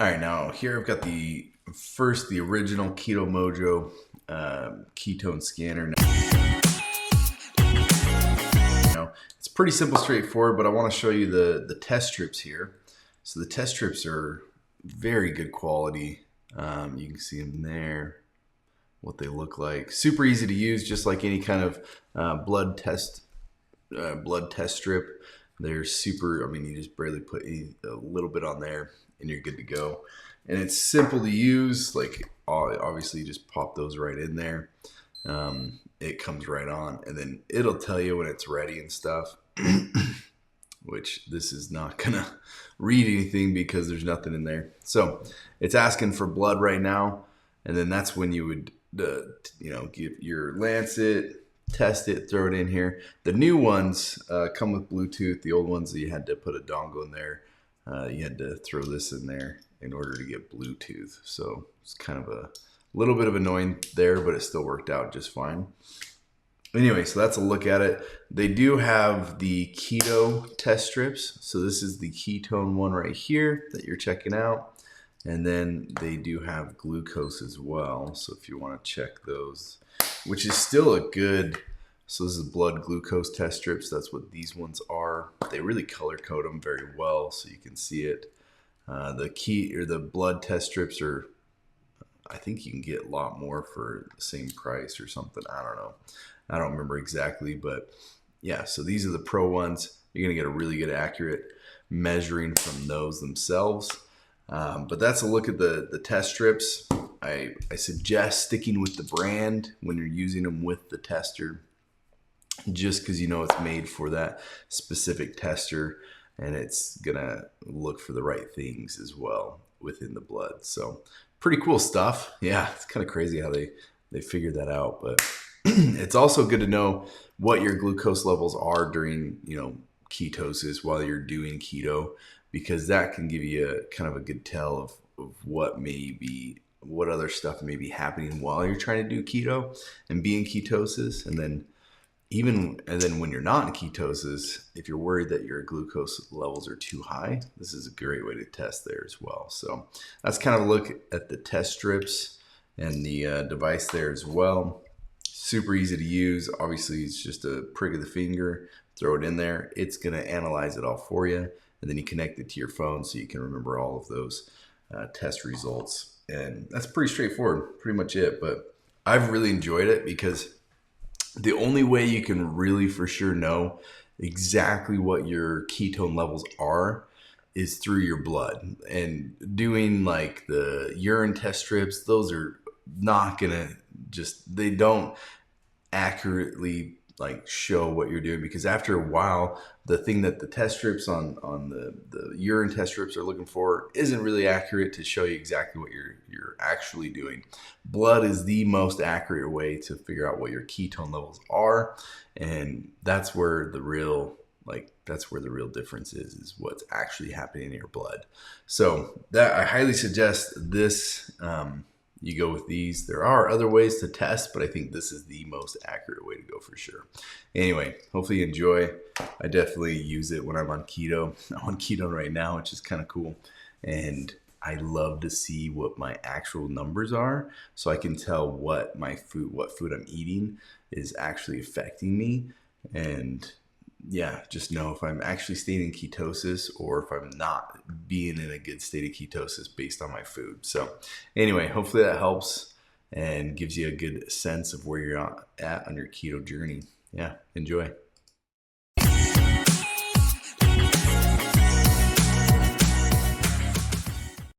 All right, now here I've got the original Keto Mojo ketone scanner. Now it's pretty simple, straightforward, but I want to show you the test strips here. So the test strips are very good quality. You can see them there, what they look like. Super easy to use, just like any kind of blood test strip. They're super. I mean, you just barely put a little bit on there, and you're good to go. And it's simple to use. Like obviously, you just pop those right in there. It comes right on, and then it'll tell you when it's ready and stuff. Which this is not gonna read anything because there's nothing in there. So it's asking for blood right now, and then that's when you would, give your lancet, test it, throw it in here. The new ones come with Bluetooth. The old ones, you had to put a dongle in there. You had to throw this in there in order to get Bluetooth. So it's kind of a little bit of annoying there, but it still worked out just fine. Anyway, so that's a look at it. They do have the keto test strips. So this is the ketone one right here that you're checking out. And then they do have glucose as well. So if you want to check those, which is still a good, so this is blood glucose test strips. That's what these ones are. They really color code them very well so you can see it. The blood test strips are, I think you can get a lot more for the same price or something. I don't know. I don't remember exactly, but yeah, so these are the pro ones. You're gonna get a really good accurate measuring from those themselves. But that's a look at the test strips. I suggest sticking with the brand when you're using them with the tester, just because you know it's made for that specific tester, and it's gonna look for the right things as well within the blood. So pretty cool stuff. Yeah, it's kind of crazy how they figured that out, but it's also good to know what your glucose levels are during, ketosis while you're doing keto, because that can give you a kind of a good tell of what other stuff may be happening while you're trying to do keto and be in ketosis. And then when you're not in ketosis, if you're worried that your glucose levels are too high, this is a great way to test there as well. So that's kind of a look at the test strips and the device there as well. Super easy to use. Obviously, it's just a prick of the finger, throw it in there. It's going to analyze it all for you. And then you connect it to your phone so you can remember all of those test results. And that's pretty straightforward, pretty much it. But I've really enjoyed it because the only way you can really for sure know exactly what your ketone levels are is through your blood. And doing like the urine test strips, those are not gonna they don't accurately like show what you're doing, because after a while the thing that the test strips on the urine test strips are looking for isn't really accurate to show you exactly what you're actually doing. Blood is the most accurate way to figure out what your ketone levels are, and that's where the real difference is what's actually happening in your blood. So that I highly suggest this. You go with these. There are other ways to test, but I think this is the most accurate way to go for sure. Anyway, hopefully you enjoy. I definitely use it when I'm on keto. I'm on keto right now, which is kind of cool. And I love to see what my actual numbers are so I can tell what food I'm eating is actually affecting me. And yeah, just know if I'm actually staying in ketosis or if I'm not being in a good state of ketosis based on my food. So anyway, hopefully that helps and gives you a good sense of where you're at on your keto journey. Yeah, enjoy.